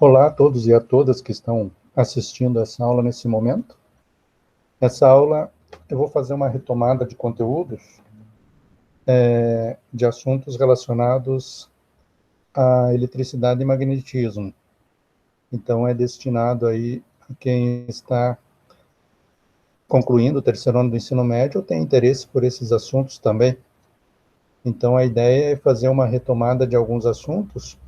Olá a todos e a todas que estão assistindo essa aula nesse momento. Essa aula eu vou fazer uma retomada de conteúdos de assuntos relacionados à eletricidade e magnetismo. Então é destinado aí a quem está concluindo o terceiro ano do ensino médio ou tem interesse por esses assuntos também. Então a ideia é fazer uma retomada de alguns assuntos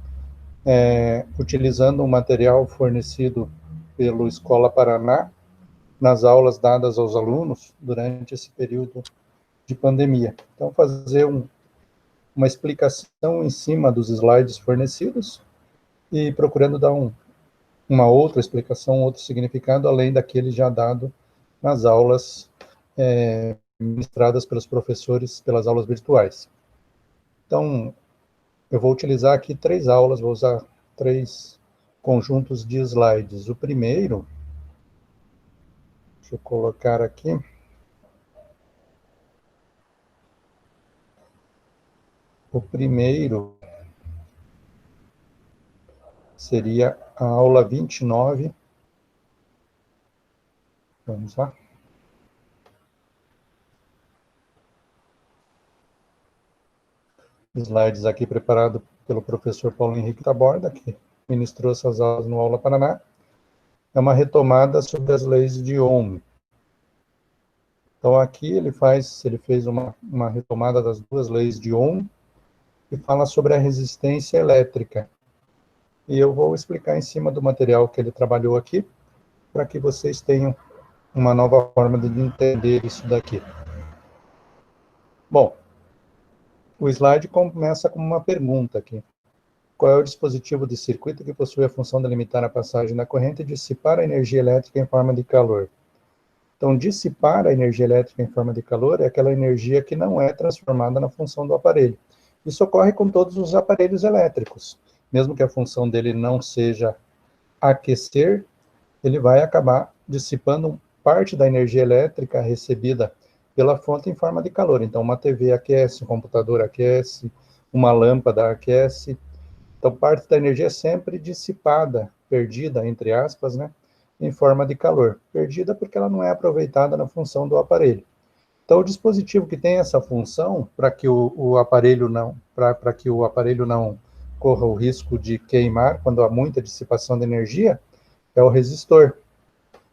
utilizando um material fornecido pelo Escola Paraná nas aulas dadas aos alunos durante esse período de pandemia. Então, fazer uma explicação em cima dos slides fornecidos e procurando dar uma outra explicação, outro significado, além daquele já dado nas aulas ministradas pelos professores, pelas aulas virtuais. Então, eu vou utilizar aqui 3 aulas, vou usar 3 conjuntos de slides. O primeiro, deixa eu colocar aqui. O primeiro seria a aula 29. Vamos lá. Slides aqui preparado pelo professor Paulo Henrique Taborda, que ministrou essas aulas no Aula Paraná. É uma retomada sobre as leis de Ohm. Então aqui ele fez uma retomada das 2 leis de Ohm e fala sobre a resistência elétrica. E eu vou explicar em cima do material que ele trabalhou aqui, para que vocês tenham uma nova forma de entender isso daqui. Bom, o slide começa com uma pergunta aqui. Qual é o dispositivo de circuito que possui a função de limitar a passagem da corrente e dissipar a energia elétrica em forma de calor? Então, dissipar a energia elétrica em forma de calor é aquela energia que não é transformada na função do aparelho. Isso ocorre com todos os aparelhos elétricos. Mesmo que a função dele não seja aquecer, ele vai acabar dissipando parte da energia elétrica recebida pela fonte em forma de calor. Então, uma TV aquece, um computador aquece, uma lâmpada aquece. Então, parte da energia é sempre dissipada, perdida, entre aspas, né, em forma de calor. Perdida porque ela não é aproveitada na função do aparelho. Então, o dispositivo que tem essa função, para que o aparelho não corra o risco de queimar quando há muita dissipação de energia, é o resistor.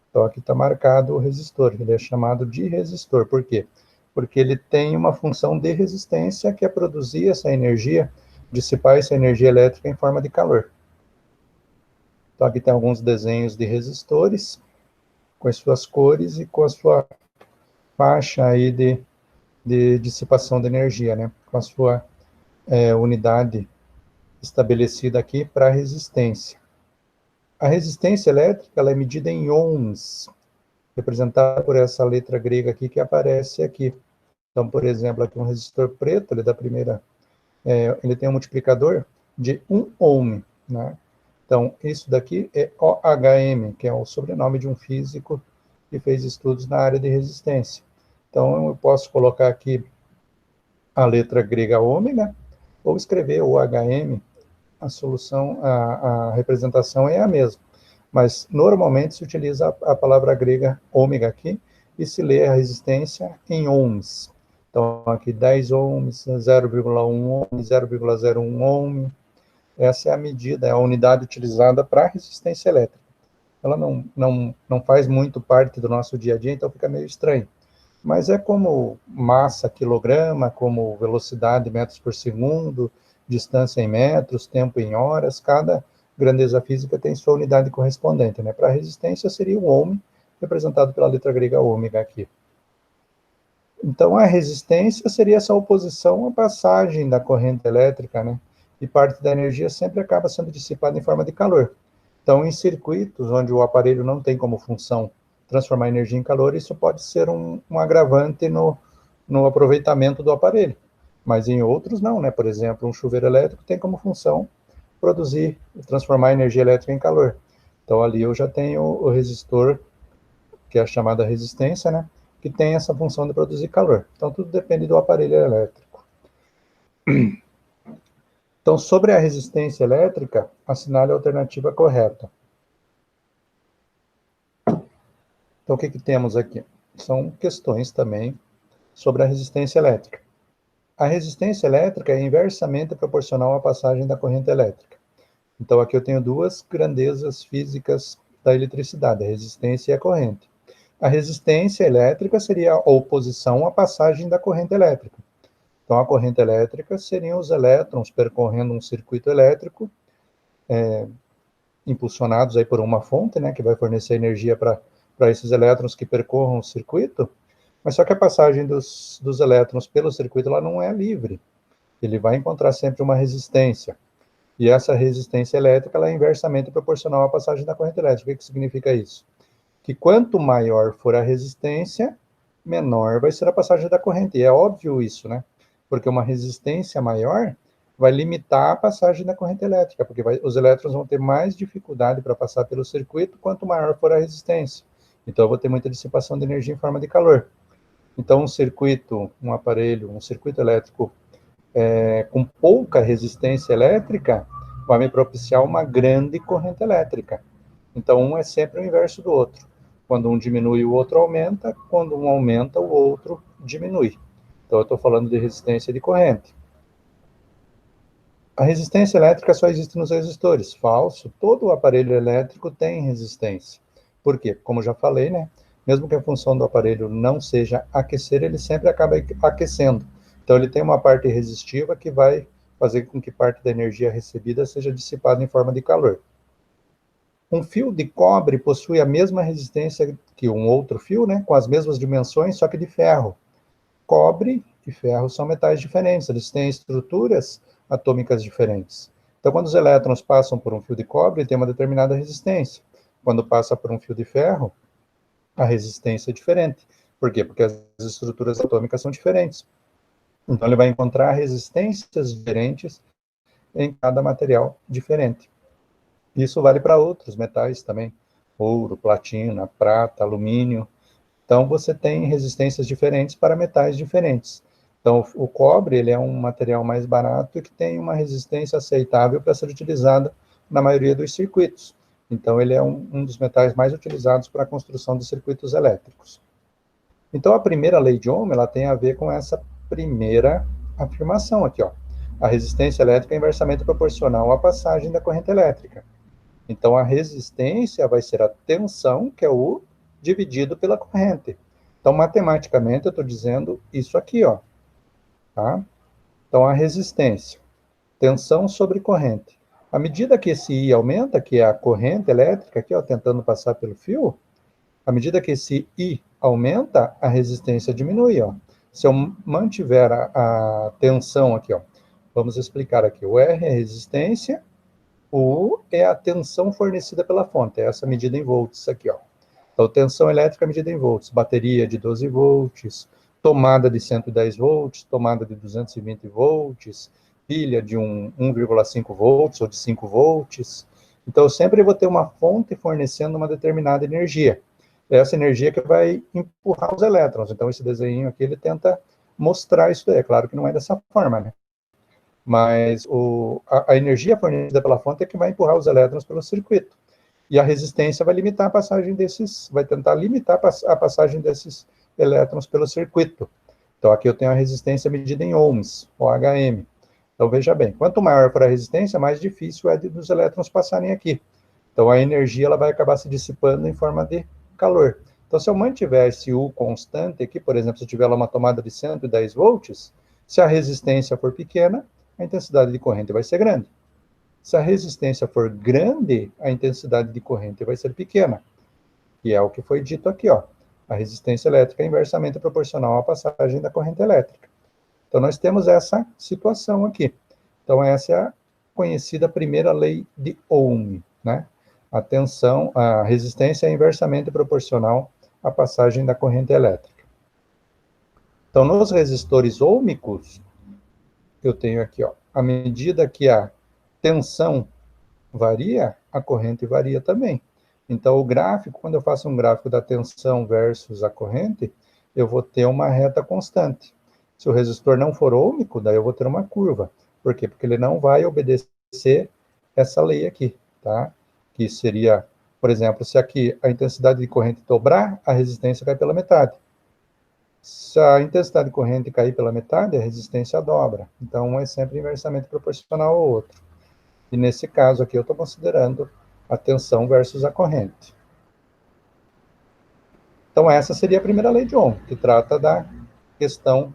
Então, aqui está marcado o resistor, ele é chamado de resistor. Por quê? Porque ele tem uma função de resistência, que é produzir essa energia, dissipar essa energia elétrica em forma de calor. Então, aqui tem alguns desenhos de resistores, com as suas cores e com a sua faixa aí de dissipação de energia, né? Com a sua unidade estabelecida aqui para a resistência. A resistência elétrica ela é medida em ohms, representada por essa letra grega aqui que aparece aqui. Então, por exemplo, aqui um resistor preto, ele tem um multiplicador de 1 ohm, né? Então, isso daqui é OHM, que é o sobrenome de um físico que fez estudos na área de resistência. Então, eu posso colocar aqui a letra grega ômega, ou escrever OHM, a representação é a mesma. Mas, normalmente, se utiliza a palavra grega ômega aqui, e se lê a resistência em ohms. Então, aqui 10 ohms, 0,1 ohm, 0,01 ohm. Essa é a medida, é a unidade utilizada para a resistência elétrica. Ela não faz muito parte do nosso dia a dia, então fica meio estranho. Mas é como massa, quilograma, como velocidade, metros por segundo, distância em metros, tempo em horas, cada grandeza física tem sua unidade correspondente, né? Para a resistência seria o ohm, representado pela letra grega ômega aqui. Então, a resistência seria essa oposição à passagem da corrente elétrica, né? E parte da energia sempre acaba sendo dissipada em forma de calor. Então, em circuitos onde o aparelho não tem como função transformar energia em calor, isso pode ser um agravante no aproveitamento do aparelho. Mas em outros não, né? Por exemplo, um chuveiro elétrico tem como função transformar energia elétrica em calor. Então, ali eu já tenho o resistor, que é a chamada resistência, né? Que tem essa função de produzir calor. Então, tudo depende do aparelho elétrico. Então, sobre a resistência elétrica, assinale a alternativa correta. Então, o que temos aqui? São questões também sobre a resistência elétrica. A resistência elétrica é inversamente proporcional à passagem da corrente elétrica. Então, aqui eu tenho duas grandezas físicas da eletricidade, a resistência e a corrente. A resistência elétrica seria a oposição à passagem da corrente elétrica. Então, a corrente elétrica seriam os elétrons percorrendo um circuito elétrico, impulsionados aí por uma fonte, né, que vai fornecer energia para esses elétrons que percorram o circuito, mas só que a passagem dos elétrons pelo circuito ela não é livre. Ele vai encontrar sempre uma resistência. E essa resistência elétrica ela é inversamente proporcional à passagem da corrente elétrica. O que significa isso? Que quanto maior for a resistência, menor vai ser a passagem da corrente. E é óbvio isso, né? Porque uma resistência maior vai limitar a passagem da corrente elétrica, porque os elétrons vão ter mais dificuldade para passar pelo circuito quanto maior for a resistência. Então, eu vou ter muita dissipação de energia em forma de calor. Então, um circuito elétrico com pouca resistência elétrica vai me propiciar uma grande corrente elétrica. Então, um é sempre o inverso do outro. Quando um diminui, o outro aumenta. Quando um aumenta, o outro diminui. Então, eu estou falando de resistência de corrente. A resistência elétrica só existe nos resistores. Falso. Todo o aparelho elétrico tem resistência. Por quê? Como já falei, né? Mesmo que a função do aparelho não seja aquecer, ele sempre acaba aquecendo. Então, ele tem uma parte resistiva que vai fazer com que parte da energia recebida seja dissipada em forma de calor. Um fio de cobre possui a mesma resistência que um outro fio, né, com as mesmas dimensões, só que de ferro. Cobre e ferro são metais diferentes, eles têm estruturas atômicas diferentes. Então, quando os elétrons passam por um fio de cobre, tem uma determinada resistência. Quando passa por um fio de ferro, a resistência é diferente. Por quê? Porque as estruturas atômicas são diferentes. Então, ele vai encontrar resistências diferentes em cada material diferente. Isso vale para outros metais também, ouro, platina, prata, alumínio. Então, você tem resistências diferentes para metais diferentes. Então, o cobre ele é um material mais barato e que tem uma resistência aceitável para ser utilizada na maioria dos circuitos. Então, ele é um dos metais mais utilizados para a construção de circuitos elétricos. Então, a primeira lei de Ohm ela tem a ver com essa primeira afirmação aqui, ó. A resistência elétrica é inversamente proporcional à passagem da corrente elétrica. Então, a resistência vai ser a tensão, que é o dividido pela corrente. Então, matematicamente, eu estou dizendo isso aqui, ó. Tá? Então, a resistência, tensão sobre corrente. À medida que esse I aumenta, que é a corrente elétrica aqui, ó, tentando passar pelo fio, à medida que esse I aumenta, a resistência diminui, ó. Se eu mantiver a tensão aqui, ó, vamos explicar aqui. O R é resistência, o U é a tensão fornecida pela fonte, é essa medida em volts aqui, ó. Então, tensão elétrica medida em volts, bateria de 12 volts, tomada de 110 volts, tomada de 220 volts, pilha de 1,5 volts ou de 5 volts. Então, eu sempre vou ter uma fonte fornecendo uma determinada energia. É essa energia que vai empurrar os elétrons. Então, esse desenho aqui, ele tenta mostrar isso daí. É claro que não é dessa forma, né? Mas a energia fornecida pela fonte é que vai empurrar os elétrons pelo circuito. E a resistência vai limitar a passagem vai tentar limitar a passagem desses elétrons pelo circuito. Então, aqui eu tenho a resistência medida em ohms, OHM. Então, veja bem, quanto maior for a resistência, mais difícil é dos elétrons passarem aqui. Então, a energia ela vai acabar se dissipando em forma de calor. Então, se eu mantiver esse U constante aqui, por exemplo, se eu tiver lá uma tomada de 110 volts, se a resistência for pequena, a intensidade de corrente vai ser grande. Se a resistência for grande, a intensidade de corrente vai ser pequena. E é o que foi dito aqui, ó. A resistência elétrica é inversamente proporcional à passagem da corrente elétrica. Então, nós temos essa situação aqui. Então, essa é a conhecida primeira lei de Ohm, né? A resistência é inversamente proporcional à passagem da corrente elétrica. Então, nos resistores ôhmicos, eu tenho aqui, ó, à medida que a tensão varia, a corrente varia também. Então, o gráfico, quando eu faço um gráfico da tensão versus a corrente, eu vou ter uma reta constante. Se o resistor não for ôhmico, daí eu vou ter uma curva. Por quê? Porque ele não vai obedecer essa lei aqui, tá? Que seria, por exemplo, se aqui a intensidade de corrente dobrar, a resistência cai pela metade. Se a intensidade de corrente cair pela metade, a resistência dobra. Então, um é sempre inversamente proporcional ao outro. E nesse caso aqui, eu estou considerando a tensão versus a corrente. Então, essa seria a primeira lei de Ohm, que trata da questão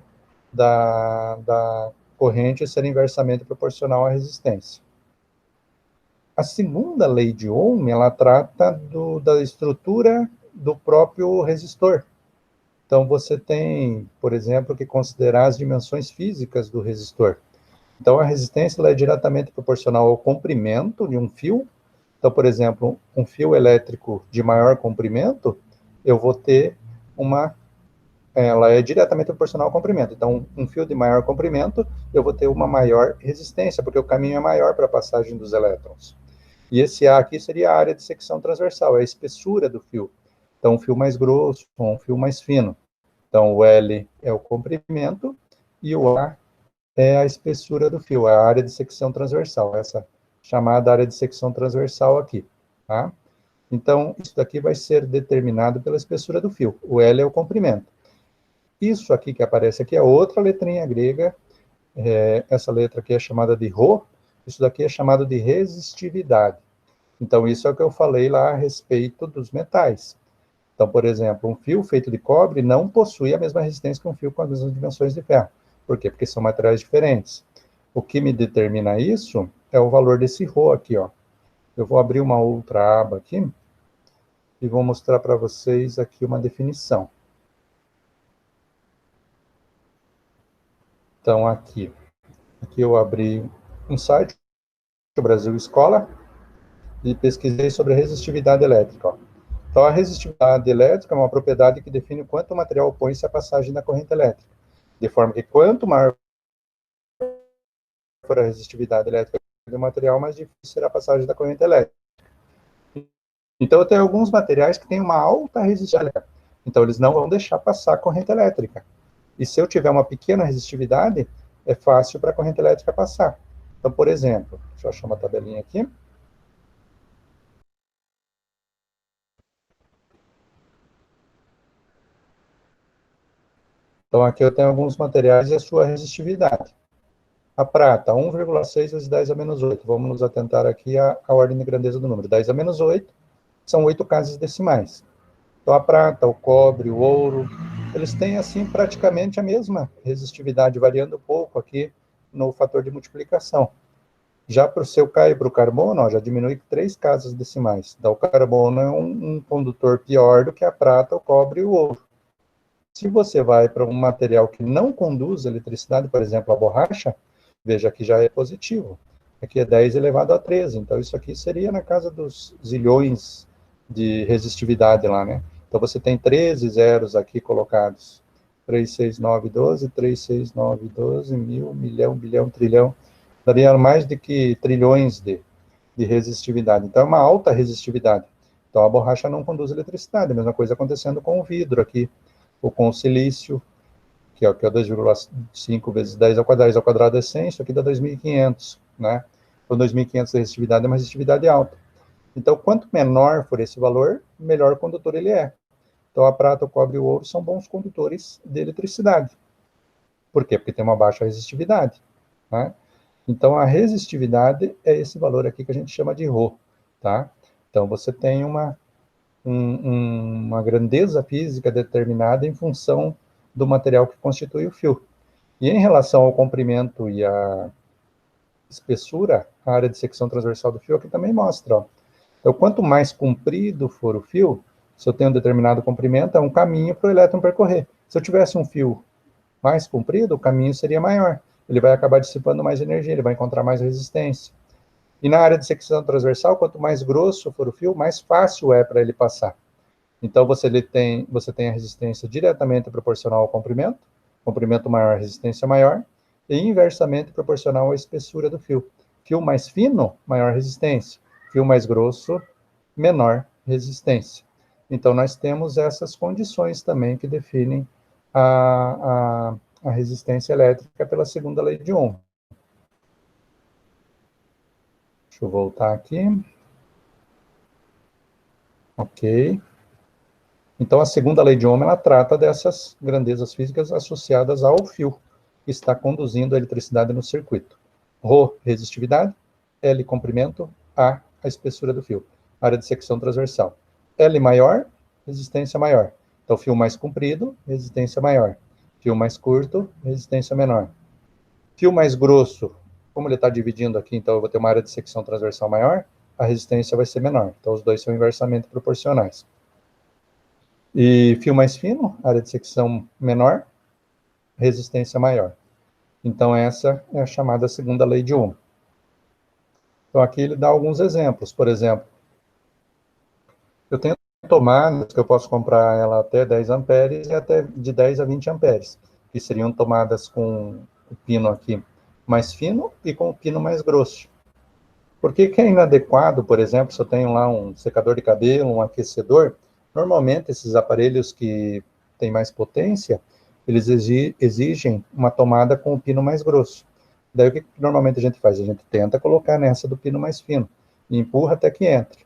da corrente ser inversamente proporcional à resistência. A segunda lei de Ohm, ela trata da estrutura do próprio resistor. Então, você tem, por exemplo, que considerar as dimensões físicas do resistor. Então, a resistência ela é diretamente proporcional ao comprimento de um fio. Então, por exemplo, um fio elétrico de maior comprimento, eu vou ter ela é diretamente proporcional ao comprimento. Então, um fio de maior comprimento, eu vou ter uma maior resistência, porque o caminho é maior para a passagem dos elétrons. E esse A aqui seria a área de secção transversal, é a espessura do fio. Então, um fio mais grosso, um fio mais fino. Então, o L é o comprimento e o A é a espessura do fio, a área de secção transversal, essa chamada área de secção transversal aqui, tá? Então, isso daqui vai ser determinado pela espessura do fio. O L é o comprimento. Isso aqui que aparece aqui é outra letrinha grega, essa letra aqui é chamada de Rho, isso daqui é chamado de resistividade. Então, isso é o que eu falei lá a respeito dos metais. Então, por exemplo, um fio feito de cobre não possui a mesma resistência que um fio com as mesmas dimensões de ferro. Por quê? Porque são materiais diferentes. O que me determina isso é o valor desse Rho aqui, ó. Eu vou abrir uma outra aba aqui e vou mostrar para vocês aqui uma definição. Então, aqui eu abri um site, o Brasil Escola, e pesquisei sobre a resistividade elétrica, ó. Então, a resistividade elétrica é uma propriedade que define o quanto o material opõe-se à passagem da corrente elétrica, de forma que quanto maior for a resistividade elétrica do material, mais difícil será a passagem da corrente elétrica. Então, eu tenho alguns materiais que têm uma alta resistência elétrica, então eles não vão deixar passar a corrente elétrica. E se eu tiver uma pequena resistividade, é fácil para a corrente elétrica passar. Então, por exemplo, deixa eu achar uma tabelinha aqui. Então, aqui eu tenho alguns materiais e a sua resistividade. A prata, 1,6 vezes 10 a menos 8. Vamos nos atentar aqui à ordem de grandeza do número. 10 a menos 8 são 8 casas decimais. Então, a prata, o cobre, o ouro, eles têm, assim, praticamente a mesma resistividade, variando um pouco aqui no fator de multiplicação. Já para o seu cai para o carbono, ó, já diminui 3 casas decimais. Então, o carbono é um condutor pior do que a prata, o cobre e o ouro. Se você vai para um material que não conduz eletricidade, por exemplo, a borracha, veja que já é positivo. Aqui é 10 elevado a 13, então isso aqui seria na casa dos zilhões de resistividade lá, né? Então você tem 13 zeros aqui colocados. 3, 6, 9, 12, 3, 6, 9, 12, mil, milhão, bilhão, trilhão. Daria mais de que trilhões de resistividade. Então é uma alta resistividade. Então a borracha não conduz eletricidade, a mesma coisa acontecendo com o vidro aqui, ou com o silício, que é 2,5 vezes 10 ao quadrado, 10 ao quadrado é 100, isso aqui dá 2.500, né? Então, 2.500 de resistividade é uma resistividade alta. Então, quanto menor for esse valor, melhor condutor ele é. Então, a prata, o cobre e o ouro são bons condutores de eletricidade. Por quê? Porque tem uma baixa resistividade, né? Então, a resistividade é esse valor aqui que a gente chama de Rho, tá? Então, você tem uma grandeza física determinada em função do material que constitui o fio. E em relação ao comprimento e à espessura, a área de secção transversal do fio aqui também mostra, ó. Então, quanto mais comprido for o fio, se eu tenho um determinado comprimento, é um caminho para o elétron percorrer. Se eu tivesse um fio mais comprido, o caminho seria maior. Ele vai acabar dissipando mais energia, ele vai encontrar mais resistência. E na área de secção transversal, quanto mais grosso for o fio, mais fácil é para ele passar. Então, você tem a resistência diretamente proporcional ao comprimento maior, resistência maior, e inversamente proporcional à espessura do fio. Fio mais fino, maior resistência. Fio mais grosso, menor resistência. Então, nós temos essas condições também que definem a resistência elétrica pela segunda lei de Ohm. Deixa eu voltar aqui. Ok. Então, a segunda lei de Ohm, ela trata dessas grandezas físicas associadas ao fio, que está conduzindo a eletricidade no circuito. Ρ, resistividade, L, comprimento, A espessura do fio. Área de secção transversal. L maior, resistência maior. Então, fio mais comprido, resistência maior. Fio mais curto, resistência menor. Fio mais grosso, como ele está dividindo aqui, então eu vou ter uma área de secção transversal maior, a resistência vai ser menor. Então, os dois são inversamente proporcionais. E fio mais fino, área de secção menor, resistência maior. Então, essa é a chamada segunda lei de Ohm. Então, aqui ele dá alguns exemplos. Por exemplo, eu tenho tomadas que eu posso comprar ela até 10 amperes e até de 10 a 20 amperes, que seriam tomadas com o pino aqui mais fino e com o pino mais grosso. Por que é inadequado, por exemplo, se eu tenho lá um secador de cabelo, um aquecedor, normalmente esses aparelhos que têm mais potência, eles exigem uma tomada com o pino mais grosso. Daí o que normalmente a gente faz? A gente tenta colocar nessa do pino mais fino e empurra até que entre.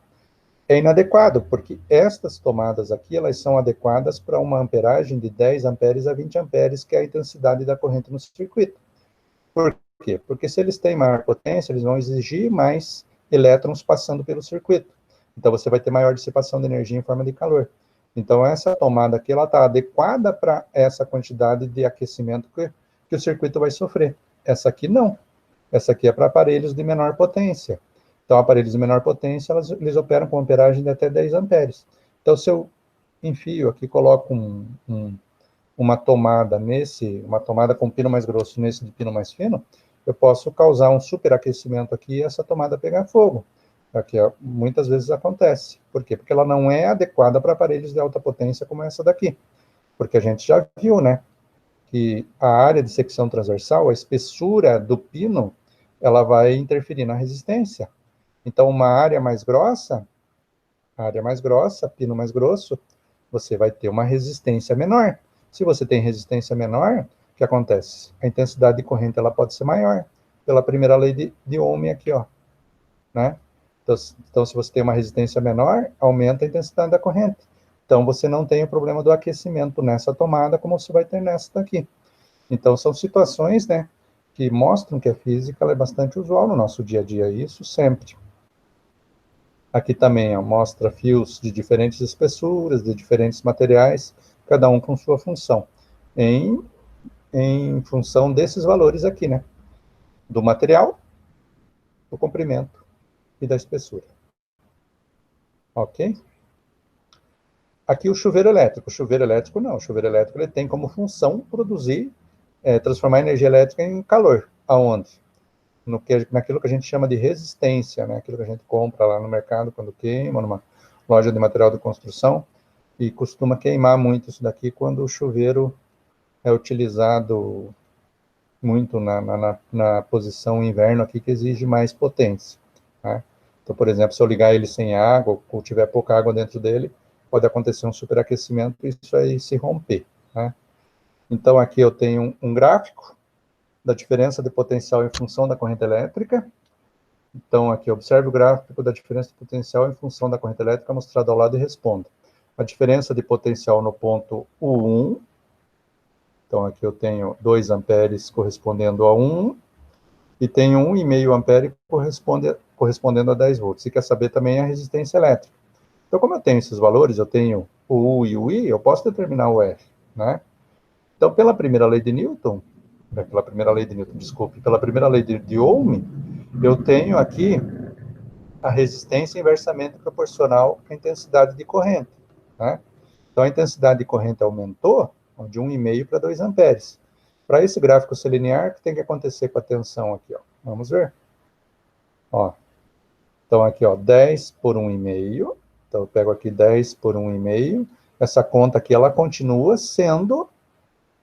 É inadequado, porque estas tomadas aqui, elas são adequadas para uma amperagem de 10 amperes a 20 amperes, que é a intensidade da corrente no circuito. Por quê? Porque se eles têm maior potência, eles vão exigir mais elétrons passando pelo circuito. Então, você vai ter maior dissipação de energia em forma de calor. Então, essa tomada aqui, ela está adequada para essa quantidade de aquecimento que o circuito vai sofrer. Essa aqui não. Essa aqui é para aparelhos de menor potência. Então, aparelhos de menor potência, eles operam com amperagem de até 10 amperes. Então, se eu enfio aqui, coloco uma tomada uma tomada com pino mais grosso nesse de pino mais fino, eu posso causar um superaquecimento aqui e essa tomada pegar fogo. Aqui, ó, muitas vezes acontece. Por quê? Porque ela não é adequada para aparelhos de alta potência como essa daqui. Porque a gente já viu, né, que a área de secção transversal, a espessura do pino, ela vai interferir na resistência. Então, uma área mais grossa, pino mais grosso, você vai ter uma resistência menor. Se você tem resistência menor, o que acontece? A intensidade de corrente ela pode ser maior, pela primeira lei de Ohm aqui, ó, né? Então, se você tem uma resistência menor, aumenta a intensidade da corrente. Então, você não tem o problema do aquecimento nessa tomada, como você vai ter nessa daqui. Então, são situações, né, que mostram que a física ela é bastante usual no nosso dia a dia, isso sempre. Aqui também ó, mostra fios de diferentes espessuras, de diferentes materiais, cada um com sua função, em função desses valores aqui, né? Do material, do comprimento e da espessura. Ok? Aqui o chuveiro elétrico. O chuveiro elétrico não. O chuveiro elétrico ele tem como função produzir, transformar energia elétrica em calor. Aonde? Naquilo que a gente chama de resistência, né? Aquilo que a gente compra lá no mercado quando queima, numa loja de material de construção, e costuma queimar muito isso daqui quando o chuveiro é utilizado muito na posição inverno aqui, que exige mais potência, né? Então, por exemplo, se eu ligar ele sem água, ou tiver pouca água dentro dele, pode acontecer um superaquecimento e isso aí se romper, né? Então, aqui eu tenho um gráfico da diferença de potencial em função da corrente elétrica. Então, aqui, observe o gráfico da diferença de potencial em função da corrente elétrica mostrado ao lado e responda. A diferença de potencial no ponto U1, então aqui eu tenho 2 amperes correspondendo a 1, e tenho 1,5 ampere correspondendo a 10 volts. Se quer saber também a resistência elétrica. Então, como eu tenho esses valores, eu tenho o U e o I, eu posso determinar o R, né? Então, pela primeira lei de Newton, pela primeira lei de Ohm, eu tenho aqui a resistência inversamente proporcional à intensidade de corrente, né? Então, a intensidade de corrente aumentou de 1,5 para 2 amperes. Para esse gráfico ser linear, o que tem que acontecer com a tensão aqui? Ó? Vamos ver. Ó. Então, aqui, ó, 10 por 1,5. Então, eu pego aqui 10 por 1,5. Essa conta aqui, ela continua sendo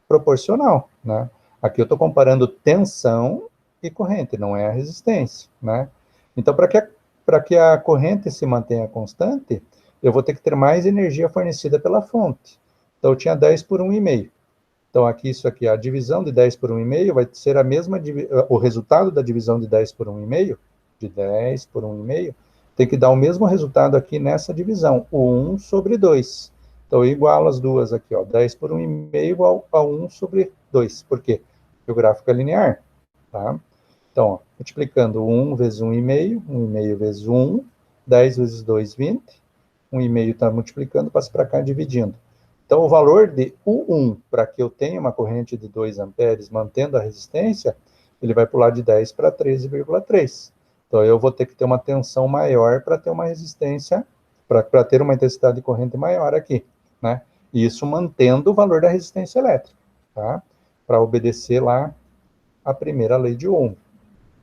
proporcional, né? Aqui eu estou comparando tensão e corrente, não é a resistência, né? Então, para que a corrente se mantenha constante, eu vou ter que ter mais energia fornecida pela fonte. Então, eu tinha 10 por 1,5. Então, aqui, isso aqui, a divisão de 10 por 1,5 vai ser a mesma, o resultado da divisão de 10 por 1,5 de 10 por 1,5, tem que dar o mesmo resultado aqui nessa divisão, o 1 sobre 2. Então, eu igualo as duas aqui, ó, 10 por 1,5 igual a 1 sobre 2. Por quê? Porque o gráfico é linear, tá? Então, ó, multiplicando 1 vezes 1,5, 1,5 vezes 1, 10 vezes 2, 20. 1,5 está multiplicando, passa para cá dividindo. Então, o valor de U1, para que eu tenha uma corrente de 2 amperes mantendo a resistência, ele vai pular de 10 para 13,3. Então, eu vou ter que ter uma tensão maior para ter uma resistência, para ter uma intensidade de corrente maior aqui, né? Isso mantendo o valor da resistência elétrica, tá? Para obedecer lá a primeira lei de Ohm,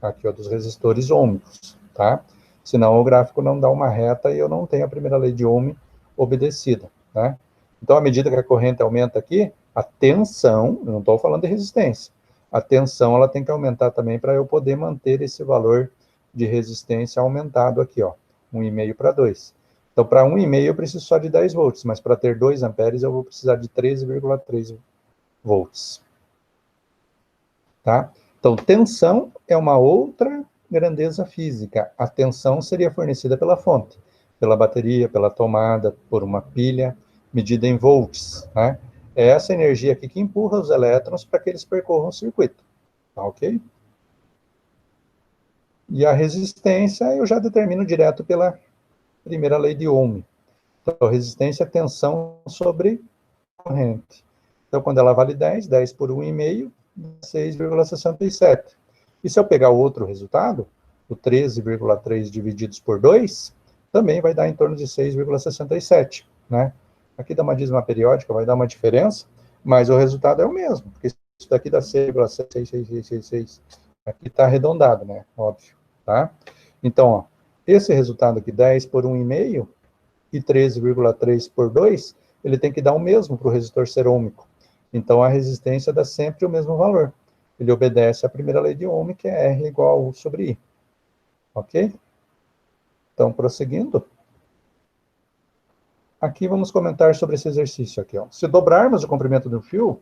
aqui, ó, dos resistores ômicos, tá? Senão o gráfico não dá uma reta e eu não tenho a primeira lei de Ohm obedecida, né? Então, à medida que a corrente aumenta aqui, a tensão, eu não estou falando de resistência, a tensão ela tem que aumentar também para eu poder manter esse valor de resistência aumentado aqui, ó, 1,5 para 2. Então, para 1,5 eu preciso só de 10 volts, mas para ter 2 amperes eu vou precisar de 13,3 volts, tá? Então, tensão é uma outra grandeza física. A tensão seria fornecida pela fonte, pela bateria, pela tomada, por uma pilha, medida em volts, né? É essa energia aqui que empurra os elétrons para que eles percorram o circuito, tá ok? E a resistência eu já determino direto pela primeira lei de Ohm. Então, resistência é tensão sobre corrente. Então, quando ela vale 10, 10 por 1,5, 6,67. E se eu pegar o outro resultado, o 13,3 divididos por 2, também vai dar em torno de 6,67, né? Aqui dá uma dízima periódica, vai dar uma diferença, mas o resultado é o mesmo, porque isso daqui dá 6,66666. Aqui está arredondado, né? Óbvio, tá? Então, ó, esse resultado aqui, 10 por 1,5 e 13,3 por 2, ele tem que dar o mesmo para o resistor ser ômico. Então, a resistência dá sempre o mesmo valor. Ele obedece à primeira lei de Ohm, que é R igual a U sobre I. Ok? Então, prosseguindo. Aqui vamos comentar sobre esse exercício aqui, ó. Se dobrarmos o comprimento do fio,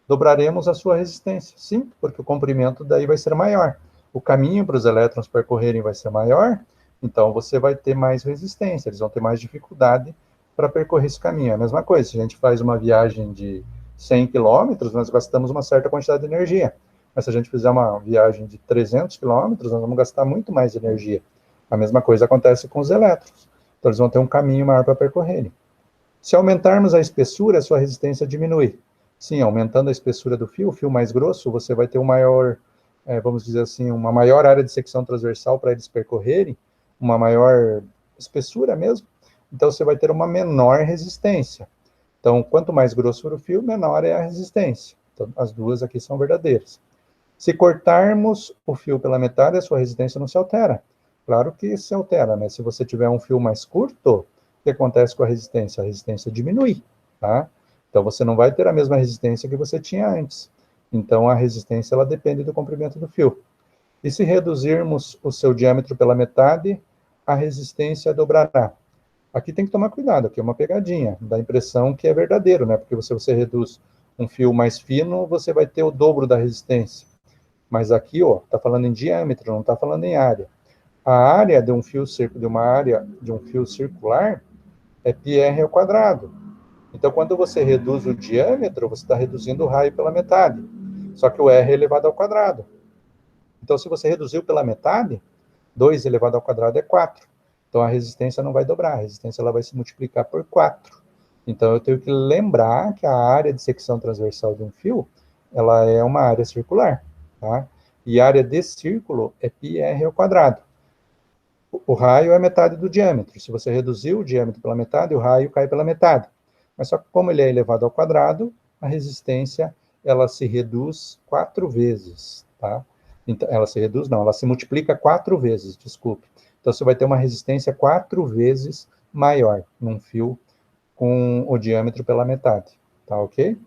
dobraremos a sua resistência. Sim, porque o comprimento daí vai ser maior. O caminho para os elétrons percorrerem vai ser maior, então você vai ter mais resistência, eles vão ter mais dificuldade para percorrer esse caminho. É a mesma coisa, se a gente faz uma viagem de 100 quilômetros, nós gastamos uma certa quantidade de energia. Mas se a gente fizer uma viagem de 300 quilômetros, nós vamos gastar muito mais energia. A mesma coisa acontece com os elétrons. Então, eles vão ter um caminho maior para percorrerem. Se aumentarmos a espessura, a sua resistência diminui. Sim, aumentando a espessura do fio, o fio mais grosso, você vai ter um maior, vamos dizer assim, uma maior área de secção transversal para eles percorrerem, uma maior espessura mesmo, então você vai ter uma menor resistência. Então, quanto mais grosso for o fio, menor é a resistência. Então, as duas aqui são verdadeiras. Se cortarmos o fio pela metade, a sua resistência não se altera. Claro que se altera, né? Se você tiver um fio mais curto, o que acontece com a resistência? A resistência diminui, tá? Então, você não vai ter a mesma resistência que você tinha antes. Então, a resistência, ela depende do comprimento do fio. E se reduzirmos o seu diâmetro pela metade, a resistência dobrará. Aqui tem que tomar cuidado, aqui é uma pegadinha, dá a impressão que é verdadeiro, né? Porque se você reduz um fio mais fino, você vai ter o dobro da resistência. Mas aqui, ó, está falando em diâmetro, não está falando em área. A área de um fio circular é πr ao quadrado. Então, quando você reduz o diâmetro, você está reduzindo o raio pela metade. Só que o r é elevado ao quadrado. Então, se você reduziu pela metade, 2 elevado ao quadrado é 4. Então, a resistência não vai dobrar, a resistência ela vai se multiplicar por 4. Então, eu tenho que lembrar que a área de secção transversal de um fio, ela é uma área circular, tá? E a área de círculo é πr ao quadrado. O raio é metade do diâmetro. Se você reduzir o diâmetro pela metade, o raio cai pela metade. Mas só que como ele é elevado ao quadrado, a resistência ela se reduz 4 vezes, tá? Então, ela se reduz, não, ela se multiplica 4 vezes, desculpe. Então, você vai ter uma resistência 4 vezes maior num fio com o diâmetro pela metade, tá ok?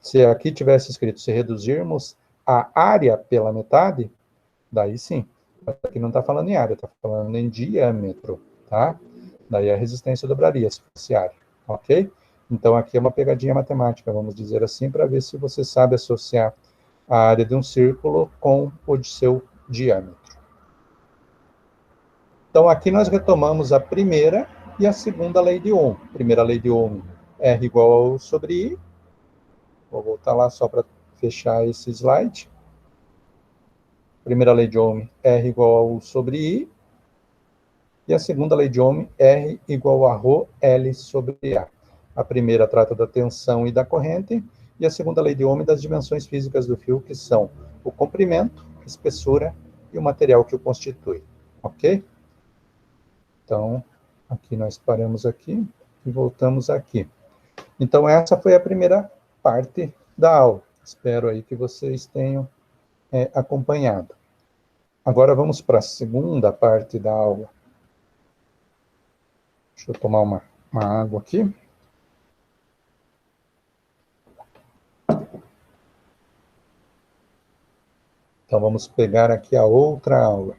Se aqui tivesse escrito, se reduzirmos a área pela metade, daí sim. Aqui não está falando em área, está falando em diâmetro, tá? Daí a resistência dobraria, se fosse área, ok? Então, aqui é uma pegadinha matemática, vamos dizer assim, para ver se você sabe associar a área de um círculo com o de seu diâmetro. Então, aqui nós retomamos a primeira e a segunda lei de Ohm. Primeira lei de Ohm, R igual a sobre I. Vou voltar lá só para fechar esse slide. Primeira lei de Ohm, R igual a sobre I. E a segunda lei de Ohm, R igual a ρ L sobre A. A primeira trata da tensão e da corrente, e a segunda lei de Ohm das dimensões físicas do fio, que são o comprimento, a espessura e o material que o constitui. Ok? Então, aqui nós paramos aqui e voltamos aqui. Então, essa foi a primeira parte da aula. Espero aí que vocês tenham acompanhado. Agora vamos para a segunda parte da aula. Deixa eu tomar uma água aqui. Então, vamos pegar aqui a outra aula.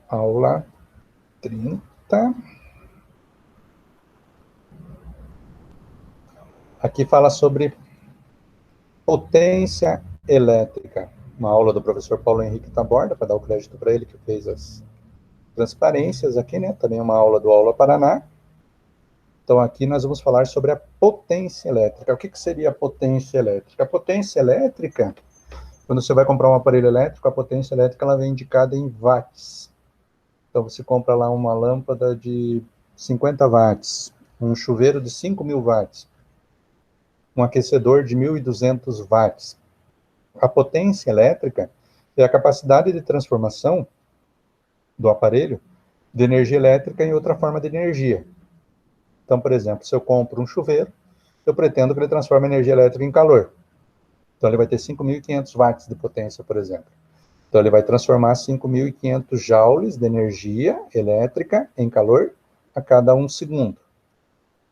Aula 30. Aqui fala sobre potência elétrica. Uma aula do professor Paulo Henrique Taborda, para dar o crédito para ele, que fez as transparências aqui, né? Também uma aula do Aula Paraná. Então, aqui nós vamos falar sobre a potência elétrica. O que seria a potência elétrica? A potência elétrica, quando você vai comprar um aparelho elétrico, a potência elétrica ela vem indicada em watts. Então, você compra lá uma lâmpada de 50 watts, um chuveiro de 5.000 watts, um aquecedor de 1.200 watts. A potência elétrica é a capacidade de transformação do aparelho de energia elétrica em outra forma de energia. Então, por exemplo, se eu compro um chuveiro, eu pretendo que ele transforme energia elétrica em calor. Então, ele vai ter 5.500 watts de potência, por exemplo. Então, ele vai transformar 5.500 joules de energia elétrica em calor a cada 1 segundo.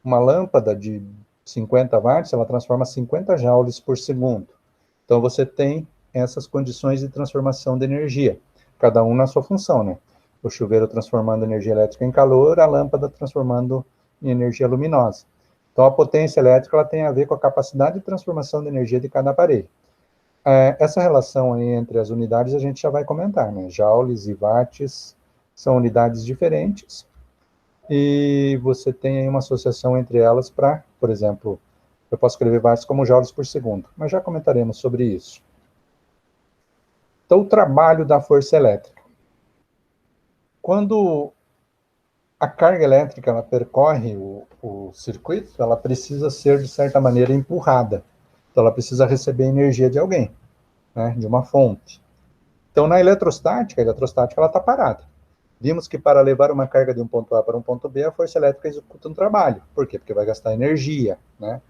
Uma lâmpada de 50 watts, ela transforma 50 joules por segundo. Então, você tem essas condições de transformação de energia, cada um na sua função, né? O chuveiro transformando energia elétrica em calor, a lâmpada transformando em energia luminosa. Então, a potência elétrica ela tem a ver com a capacidade de transformação de energia de cada aparelho. Essa relação aí entre as unidades a gente já vai comentar, né? Joules e watts são unidades diferentes, e você tem aí uma associação entre elas para, por exemplo, eu posso escrever watts como joules por segundo, mas já comentaremos sobre isso. Então, o trabalho da força elétrica. Quando a carga elétrica ela percorre o circuito, ela precisa ser, de certa maneira, empurrada. Então, ela precisa receber energia de alguém, né, de uma fonte. Então, na eletrostática, a eletrostática ela está parada. Vimos que para levar uma carga de um ponto A para um ponto B, a força elétrica executa um trabalho. Por quê? Porque vai gastar energia, né?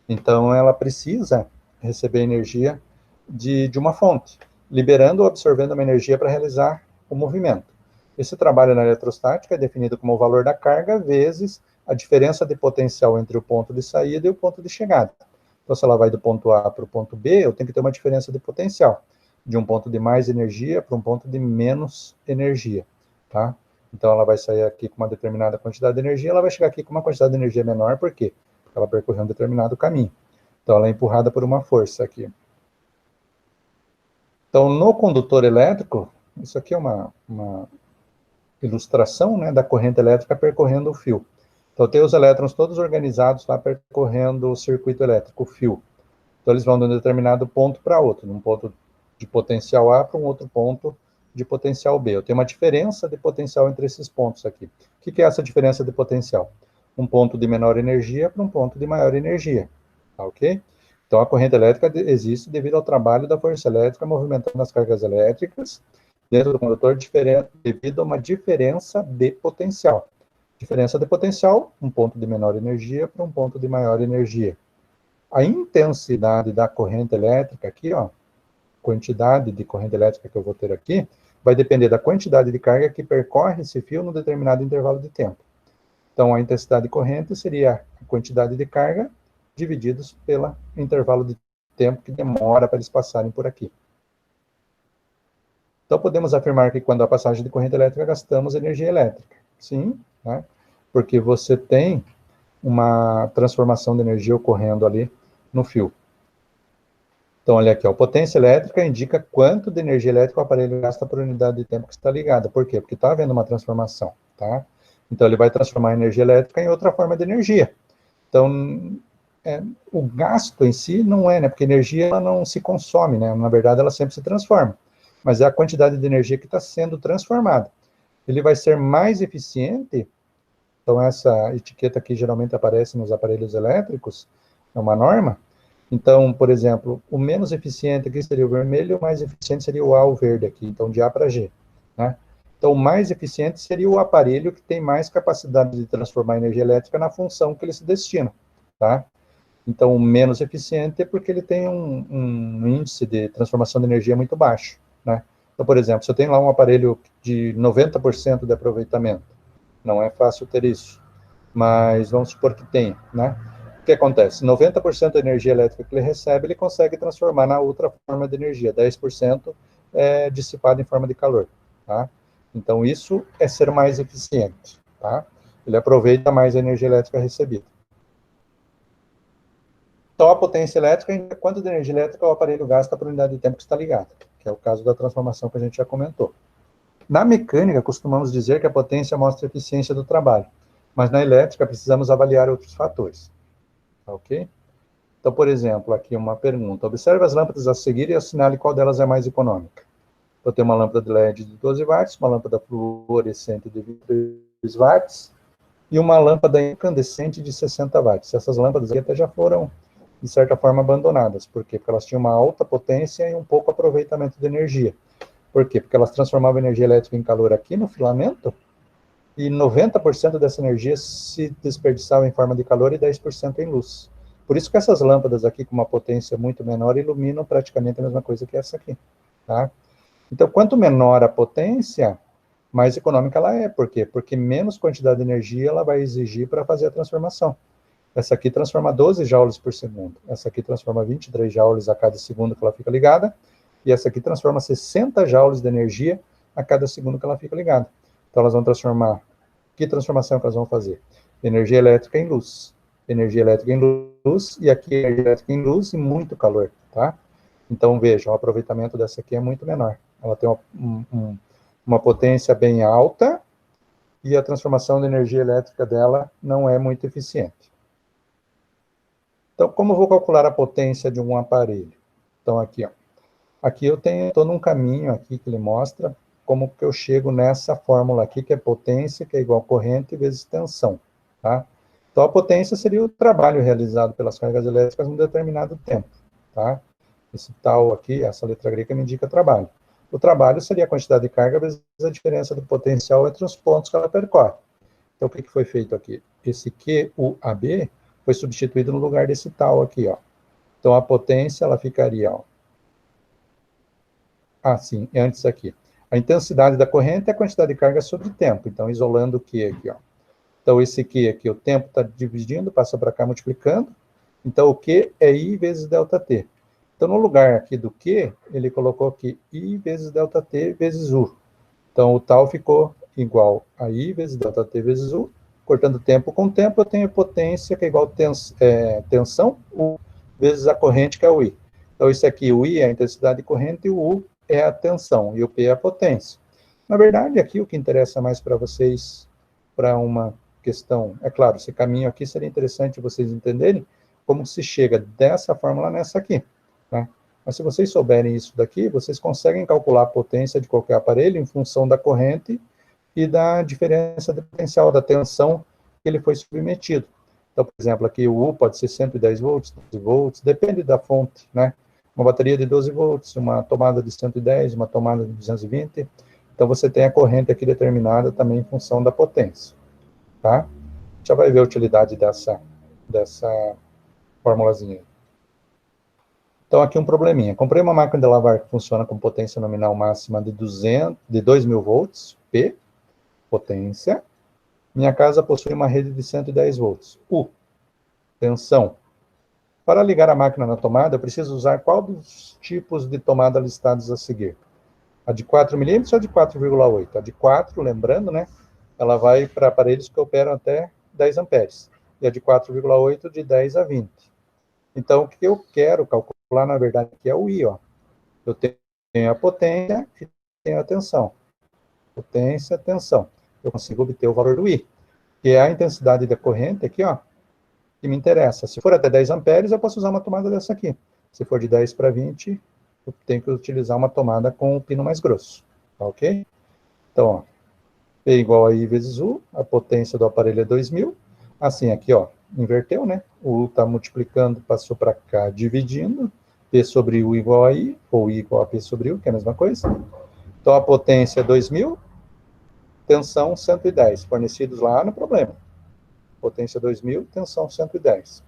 Então, ela precisa receber energia de uma fonte, liberando ou absorvendo uma energia para realizar o movimento. Esse trabalho na eletrostática é definido como o valor da carga vezes a diferença de potencial entre o ponto de saída e o ponto de chegada. Então, se ela vai do ponto A para o ponto B, eu tenho que ter uma diferença de potencial, de um ponto de mais energia para um ponto de menos energia, tá? Então, ela vai sair aqui com uma determinada quantidade de energia, ela vai chegar aqui com uma quantidade de energia menor, por quê? Porque ela percorreu um determinado caminho. Então, ela é empurrada por uma força aqui. Então, no condutor elétrico, isso aqui é uma ilustração, né, da corrente elétrica percorrendo o fio. Então, tem os elétrons todos organizados lá percorrendo o circuito elétrico, o fio. Então, eles vão de um determinado ponto para outro, de um ponto de potencial A para um outro ponto de potencial B. Eu tenho uma diferença de potencial entre esses pontos aqui. O que é essa diferença de potencial? Um ponto de menor energia para um ponto de maior energia, tá ok? Então, a corrente elétrica existe devido ao trabalho da força elétrica movimentando as cargas elétricas dentro do condutor devido a uma diferença de potencial. Diferença de potencial, um ponto de menor energia para um ponto de maior energia. A intensidade da corrente elétrica aqui, ó, quantidade de corrente elétrica que eu vou ter aqui, vai depender da quantidade de carga que percorre esse fio num determinado intervalo de tempo. Então, a intensidade de corrente seria a quantidade de carga divididos pelo intervalo de tempo que demora para eles passarem por aqui. Então, podemos afirmar que quando a passagem de corrente elétrica, gastamos energia elétrica. Sim, né? Porque você tem uma transformação de energia ocorrendo ali no fio. Então, olha aqui, ó, potência elétrica indica quanto de energia elétrica o aparelho gasta por unidade de tempo que está ligado. Por quê? Porque está havendo uma transformação, tá? Então, ele vai transformar a energia elétrica em outra forma de energia. Então, o gasto em si não é, né? Porque energia ela não se consome, né? Na verdade, ela sempre se transforma. Mas é a quantidade de energia que está sendo transformada. Ele vai ser mais eficiente. Então, essa etiqueta aqui geralmente aparece nos aparelhos elétricos, é uma norma. Então, por exemplo, o menos eficiente aqui seria o vermelho, o mais eficiente seria o A, o verde aqui, então de A para G, né? Então, o mais eficiente seria o aparelho que tem mais capacidade de transformar energia elétrica na função que ele se destina, tá? Então, o menos eficiente é porque ele tem um índice de transformação de energia muito baixo, né? Então, por exemplo, se eu tenho lá um aparelho de 90% de aproveitamento, não é fácil ter isso, mas vamos supor que tenha, né? O que acontece? 90% da energia elétrica que ele recebe, ele consegue transformar na outra forma de energia, 10% é dissipado em forma de calor, tá? Então, isso é ser mais eficiente, tá? Ele aproveita mais a energia elétrica recebida. Então, a potência elétrica é quanto de energia elétrica o aparelho gasta por unidade de tempo que está ligado, que é o caso da transformação que a gente já comentou. Na mecânica, costumamos dizer que a potência mostra a eficiência do trabalho, mas na elétrica precisamos avaliar outros fatores, ok? Então, por exemplo, aqui uma pergunta. Observe as lâmpadas a seguir e assinale qual delas é mais econômica. Eu tenho uma lâmpada de LED de 12 watts, uma lâmpada fluorescente de 23 watts e uma lâmpada incandescente de 60 watts. Essas lâmpadas aqui até já foram, de certa forma, abandonadas. Por quê? Porque elas tinham uma alta potência e um pouco aproveitamento de energia. Por quê? Porque elas transformavam energia elétrica em calor aqui no filamento e 90% dessa energia se desperdiçava em forma de calor e 10% em luz. Por isso que essas lâmpadas aqui com uma potência muito menor iluminam praticamente a mesma coisa que essa aqui, tá? Então, quanto menor a potência, mais econômica ela é. Por quê? Porque menos quantidade de energia ela vai exigir para fazer a transformação. Essa aqui transforma 12 joules por segundo. Essa aqui transforma 23 joules a cada segundo que ela fica ligada. E essa aqui transforma 60 joules de energia a cada segundo que ela fica ligada. Então, elas vão transformar... Que transformação que elas vão fazer? Energia elétrica em luz. Energia elétrica em luz, e aqui energia elétrica em luz e muito calor, tá? Então, veja, o aproveitamento dessa aqui é muito menor. Ela tem uma potência bem alta e a transformação de energia elétrica dela não é muito eficiente. Então, como eu vou calcular a potência de um aparelho? Então, aqui, ó. Aqui eu estou num caminho aqui que ele mostra como que eu chego nessa fórmula aqui, que é potência, que é igual a corrente vezes tensão, tá? Então, a potência seria o trabalho realizado pelas cargas elétricas num determinado tempo, tá? Esse tal aqui, essa letra grega me indica trabalho. O trabalho seria a quantidade de carga vezes a diferença do potencial entre os pontos que ela percorre. Então, o que foi feito aqui? Esse QUAB foi substituído no lugar desse tal aqui, ó. Então, a potência, ela ficaria, ó. Ah, sim, é antes aqui. A intensidade da corrente é a quantidade de carga sobre tempo. Então, isolando o Q aqui, ó. Então, esse Q aqui, o tempo está dividindo, passa para cá multiplicando. Então, o Q é I vezes ΔT. Então, no lugar aqui do Q, ele colocou aqui I vezes ΔT vezes U. Então, o tal ficou igual a I vezes ΔT vezes U. Cortando tempo com tempo, eu tenho a potência, que é igual a tensão, U, vezes a corrente, que é o I. Então, isso aqui, o I é a intensidade de corrente e o U é a tensão, e o P é a potência. Na verdade, aqui o que interessa mais para vocês, para uma questão, é claro, esse caminho aqui seria interessante vocês entenderem como se chega dessa fórmula nessa aqui, tá? Mas se vocês souberem isso daqui, vocês conseguem calcular a potência de qualquer aparelho em função da corrente e da diferença de potencial, da tensão que ele foi submetido. Então, por exemplo, aqui o U pode ser 110 volts, 12 volts, depende da fonte, né? Uma bateria de 12 volts, uma tomada de 110, uma tomada de 220. Então, você tem a corrente aqui determinada também em função da potência, tá? Já vai ver a utilidade dessa formulazinha. Então, aqui um probleminha. Comprei uma máquina de lavar que funciona com potência nominal máxima de 2.000 volts, P, potência. Minha casa possui uma rede de 110 volts, U, tensão. Para ligar a máquina na tomada, eu preciso usar qual dos tipos de tomada listados a seguir? A de 4 milímetros ou a de 4,8? A de 4, lembrando, né? Ela vai para aparelhos que operam até 10 amperes. E a de 4,8 de 10 a 20. Então, o que eu quero calcular calcular, na verdade, aqui é o I, ó. Eu tenho a potência e tenho a tensão. Potência, tensão. Eu consigo obter o valor do I, que é a intensidade da corrente aqui, ó, que me interessa. Se for até 10 amperes, eu posso usar uma tomada dessa aqui. Se for de 10 para 20, eu tenho que utilizar uma tomada com o pino mais grosso, tá ok? Então, ó, P igual a I vezes U, a potência do aparelho é 2000. Assim, aqui, ó, inverteu, né? O U está multiplicando, passou para cá, dividindo. P sobre U igual a I, ou I igual a P sobre U, que é a mesma coisa. Então, a potência é 2000, tensão 110, fornecidos lá no problema. Potência 2000, tensão 110.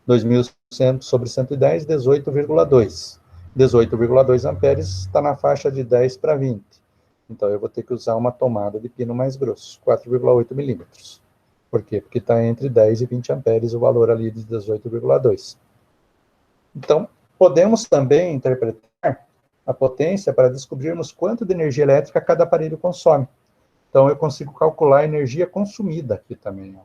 2.000 sobre 110, 18,2. 18,2 amperes está na faixa de 10 para 20. Então, eu vou ter que usar uma tomada de pino mais grosso, 4,8 milímetros. Por quê? Porque está entre 10 e 20 amperes o valor ali de 18,2. Então, podemos também interpretar a potência para descobrirmos quanto de energia elétrica cada aparelho consome. Então, eu consigo calcular a energia consumida aqui também.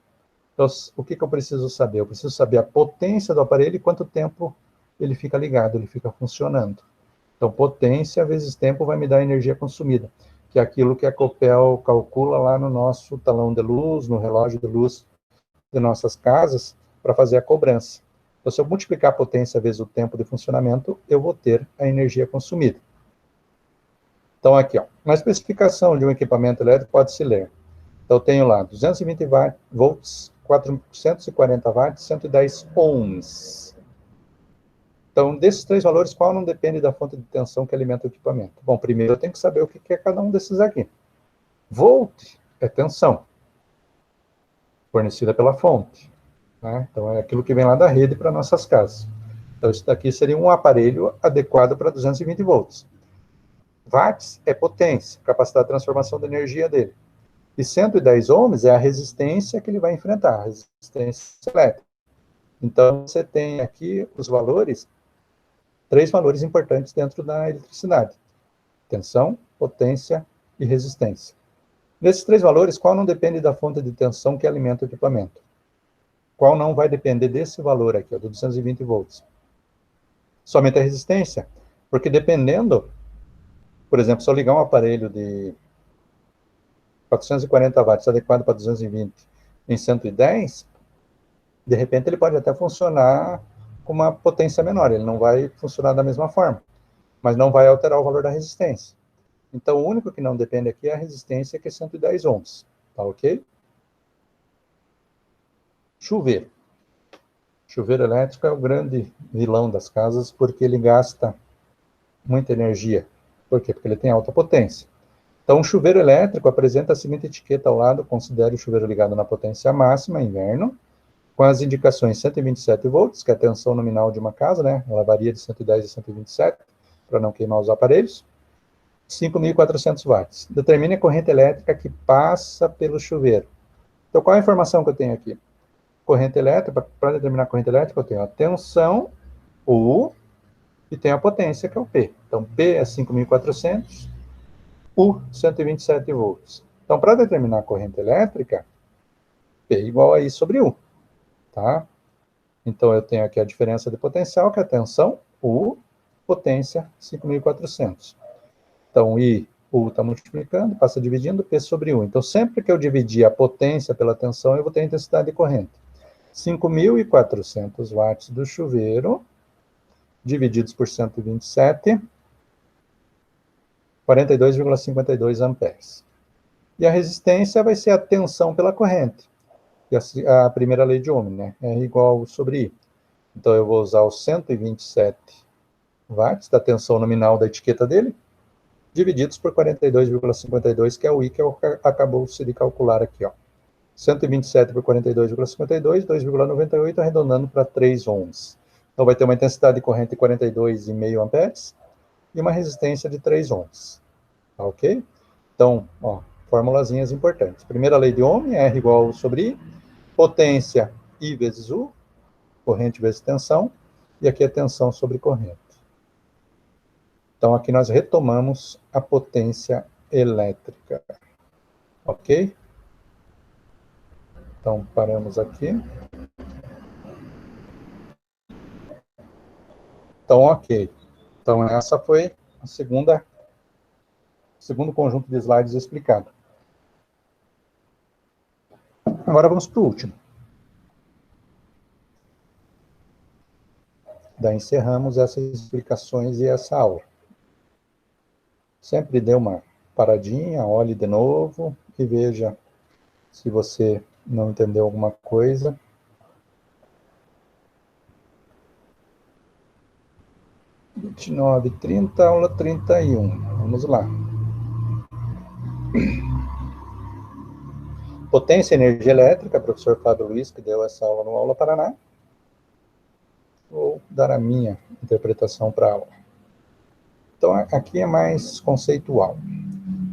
Então, o que eu preciso saber? Eu preciso saber a potência do aparelho e quanto tempo ele fica ligado, ele fica funcionando. Então, potência vezes tempo vai me dar a energia consumida, que é aquilo que a Copel calcula lá no nosso talão de luz, no relógio de luz de nossas casas, para fazer a cobrança. Então, se eu multiplicar a potência vezes o tempo de funcionamento, eu vou ter a energia consumida. Então, aqui, ó, uma especificação de um equipamento elétrico pode-se ler. Então, eu tenho lá 220 volts, 440 watts, 110 ohms. Então, desses três valores, qual não depende da fonte de tensão que alimenta o equipamento? Bom, primeiro eu tenho que saber o que é cada um desses aqui. Volt é tensão, fornecida pela fonte, né? Então, é aquilo que vem lá da rede para nossas casas. Então, isso daqui seria um aparelho adequado para 220 volts. Watts é potência, capacidade de transformação da energia dele. E 110 ohms é a resistência que ele vai enfrentar, a resistência elétrica. Então, você tem aqui os valores, três valores importantes dentro da eletricidade: tensão, potência e resistência. Desses três valores, qual não depende da fonte de tensão que alimenta o equipamento? Qual não vai depender desse valor aqui, ó, do 220 volts? Somente a resistência, porque dependendo, por exemplo, se eu ligar um aparelho de 440 watts adequado para 220 em 110, de repente ele pode até funcionar com uma potência menor, ele não vai funcionar da mesma forma, mas não vai alterar o valor da resistência. Então, o único que não depende aqui é a resistência, que é 110 ohms, tá ok? Chuveiro. Chuveiro elétrico é o grande vilão das casas, porque ele gasta muita energia. Por quê? Porque ele tem alta potência. Então, o chuveiro elétrico apresenta a seguinte etiqueta ao lado: considere o chuveiro ligado na potência máxima, inverno, com as indicações 127 volts, que é a tensão nominal de uma casa, né? Ela varia de 110 a 127, para não queimar os aparelhos. 5.400 watts. Determine a corrente elétrica que passa pelo chuveiro. Então, qual a informação que eu tenho aqui? Corrente elétrica, para determinar a corrente elétrica, eu tenho a tensão, o U, e tenho a potência, que é o P. Então, P é 5.400, U, 127 volts. Então, para determinar a corrente elétrica, P igual a I sobre U, tá? Então, eu tenho aqui a diferença de potencial, que é a tensão, U, potência, 5.400. Então, I, U está multiplicando, passa dividindo, P sobre U. Então, sempre que eu dividir a potência pela tensão, eu vou ter a intensidade de corrente. 5.400 watts do chuveiro, divididos por 127, 42,52 amperes. E a resistência vai ser a tensão pela corrente, que é a primeira lei de Ohm, né? R igual sobre I. Então, eu vou usar os 127 watts da tensão nominal da etiqueta dele, divididos por 42,52, que é o I que acabou de calcular aqui, ó. 127 por 42,52, 2,98, arredondando para 3 ohms. Então, vai ter uma intensidade de corrente de 42,5 amperes e uma resistência de 3 ohms. Tá ok? Então, ó, formulazinhas importantes. Primeira lei de Ohm, R igual sobre I. Potência, I vezes U. Corrente vezes tensão. E aqui é tensão sobre corrente. Então, aqui nós retomamos a potência elétrica. Ok? Então, paramos aqui. Então, ok. Então, essa foi a segundo conjunto de slides explicado. Agora vamos para o último. Daí encerramos essas explicações e essa aula. Sempre dê uma paradinha, olhe de novo e veja se você não entendeu alguma coisa. Vinte e nove, 30, aula 31. Vamos lá. Potência e energia elétrica, professor Fábio Luiz, que deu essa aula no Aula Paraná. Vou dar a minha interpretação para a aula. Então, aqui é mais conceitual.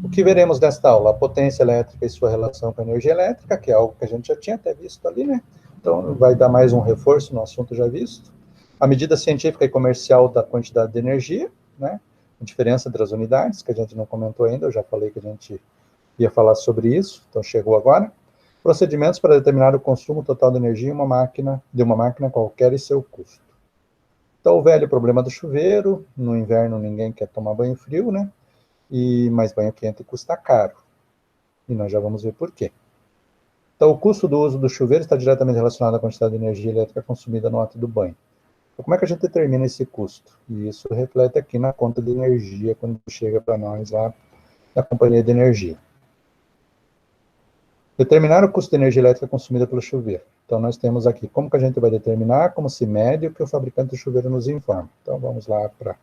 O que veremos nesta aula? A potência elétrica e sua relação com a energia elétrica, que é algo que a gente já tinha até visto ali, né? Então, vai dar mais um reforço no assunto já visto. A medida científica e comercial da quantidade de energia, né? A diferença entre as unidades, que a gente não comentou ainda, eu já falei que a gente ia falar sobre isso, então chegou agora. Procedimentos para determinar o consumo total de energia de uma máquina qualquer e seu custo. Então, o velho problema do chuveiro, no inverno ninguém quer tomar banho frio, né? Mas banho quente custa caro. E nós já vamos ver por quê. Então, o custo do uso do chuveiro está diretamente relacionado à quantidade de energia elétrica consumida no ato do banho. Então, como é que a gente determina esse custo? E isso reflete aqui na conta de energia, quando chega para nós lá na companhia de energia. Determinar o custo de energia elétrica consumida pelo chuveiro. Então, nós temos aqui como que a gente vai determinar, como se mede o que o fabricante do chuveiro nos informa. Então, vamos lá para...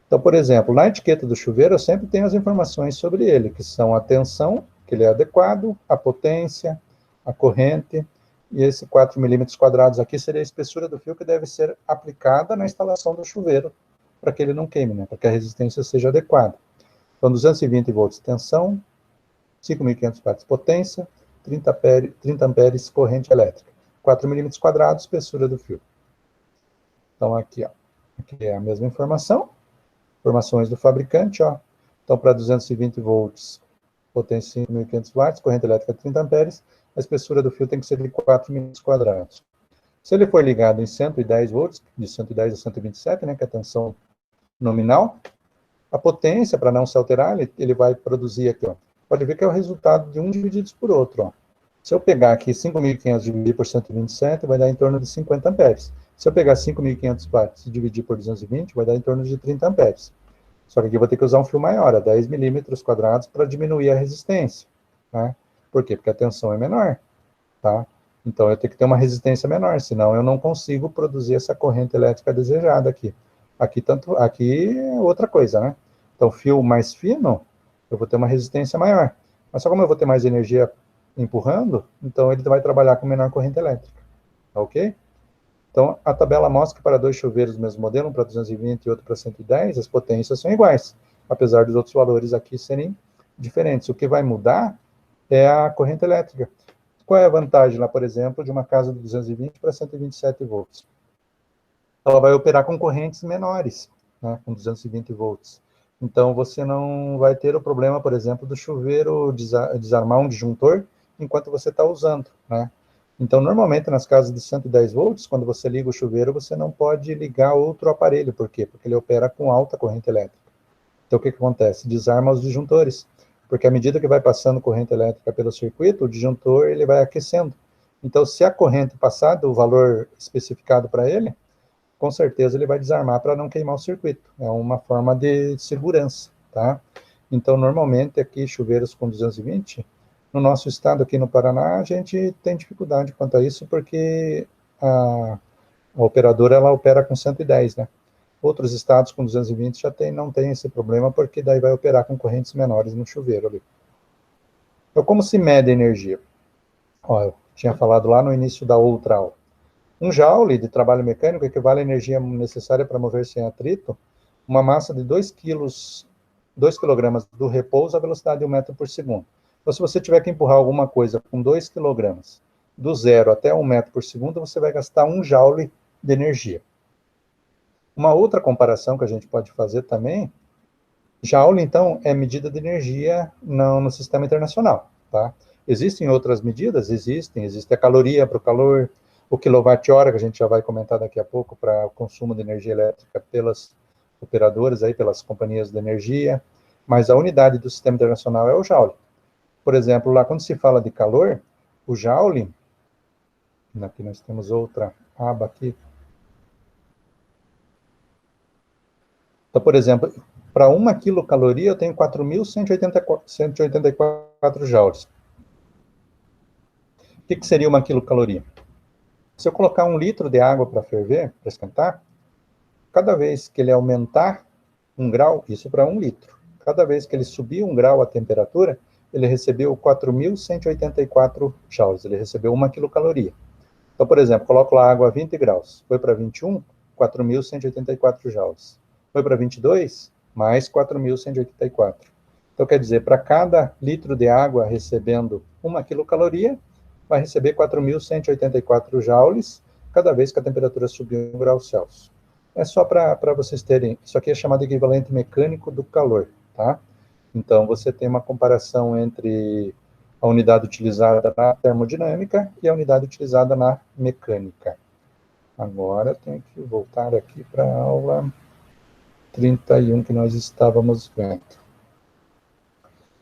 Então, por exemplo, na etiqueta do chuveiro, eu sempre tenho as informações sobre ele, que são a tensão, que ele é adequado, a potência, a corrente, e esse 4 milímetros quadrados aqui seria a espessura do fio que deve ser aplicada na instalação do chuveiro, para que ele não queime, né? Para que a resistência seja adequada. Então, 220 volts tensão, 5.500 watts potência, 30 amperes corrente elétrica. 4 milímetros quadrados, espessura do fio. Então, aqui, ó, aqui é a mesma informação. Informações do fabricante, ó. Então, para 220 volts, potência 5.500 watts, corrente elétrica 30 amperes, a espessura do fio tem que ser de 4 milímetros quadrados. Se ele for ligado em 110 volts, de 110 a 127, né, que é a tensão nominal, a potência, para não se alterar, ele vai produzir aqui, ó. Pode ver que é o resultado de 1 dividido por outro, ó. Se eu pegar aqui 5.500 dividir por 127, vai dar em torno de 50 amperes. Se eu pegar 5.500 watts e dividir por 220, vai dar em torno de 30 amperes. Só que aqui eu vou ter que usar um fio maior, a 10 milímetros quadrados, para diminuir a resistência. Tá? Por quê? Porque a tensão é menor. Tá? Então, eu tenho que ter uma resistência menor, senão eu não consigo produzir essa corrente elétrica desejada aqui. Aqui é outra coisa, né? Então, fio mais fino, eu vou ter uma resistência maior. Mas só como eu vou ter mais energia empurrando, então ele vai trabalhar com menor corrente elétrica. Ok? Então, a tabela mostra que para dois chuveiros do mesmo modelo, um para 220 e outro para 110, as potências são iguais, apesar dos outros valores aqui serem diferentes. O que vai mudar é a corrente elétrica. Qual é a vantagem lá, por exemplo, de uma casa de 220 para 127 volts? Ela vai operar com correntes menores, né, com 220 volts. Então, você não vai ter o problema, por exemplo, do chuveiro desarmar um disjuntor enquanto você está usando, né? Então, normalmente, nas casas de 110 volts, quando você liga o chuveiro, você não pode ligar outro aparelho. Por quê? Porque ele opera com alta corrente elétrica. Então, o que acontece? Desarma os disjuntores. Porque à medida que vai passando corrente elétrica pelo circuito, o disjuntor ele vai aquecendo. Então, se a corrente passar do valor especificado para ele, com certeza ele vai desarmar para não queimar o circuito. É uma forma de segurança, tá? Então, normalmente, aqui, chuveiros com 220, no nosso estado aqui no Paraná, a gente tem dificuldade quanto a isso, porque a operadora, ela opera com 110, né? Outros estados com 220 já não tem esse problema, porque daí vai operar com correntes menores no chuveiro ali. Então, como se mede a energia? Ó, eu tinha falado lá no início da outra aula. 1 joule de trabalho mecânico equivale à energia necessária para mover sem atrito uma massa de 2 kg do repouso à velocidade de 1 metro por segundo. Então, se você tiver que empurrar alguma coisa com 2 kg do zero até 1 metro por segundo, você vai gastar 1 joule de energia. Uma outra comparação que a gente pode fazer também, joule, então, é medida de energia no sistema internacional, tá? Existem outras medidas? Existe a caloria para o calor. o quilowatt-hora, que a gente já vai comentar daqui a pouco, para o consumo de energia elétrica pelas operadoras, aí, pelas companhias de energia, mas a unidade do Sistema Internacional é o Joule. Por exemplo, lá quando se fala de calor, o Joule, aqui nós temos outra aba aqui. Então, por exemplo, para 1 quilocaloria eu tenho 4.184 joules. O que seria 1 quilocaloria? Se eu colocar 1 litro de água para ferver, para esquentar, cada vez que ele aumentar 1 grau, isso para 1 litro, cada vez que ele subir 1 grau a temperatura, ele recebeu 4.184 joules, ele recebeu 1 quilocaloria. Então, por exemplo, coloco lá água a 20 graus, foi para 21, 4.184 joules. Foi para 22, mais 4.184. Então, quer dizer, para cada litro de água recebendo 1 quilocaloria, vai receber 4.184 joules cada vez que a temperatura subir 1 grau Celsius. É só para vocês terem, isso aqui é chamado equivalente mecânico do calor, tá? Então, você tem uma comparação entre a unidade utilizada na termodinâmica e a unidade utilizada na mecânica. Agora, tenho que voltar aqui para a aula 31 que nós estávamos vendo.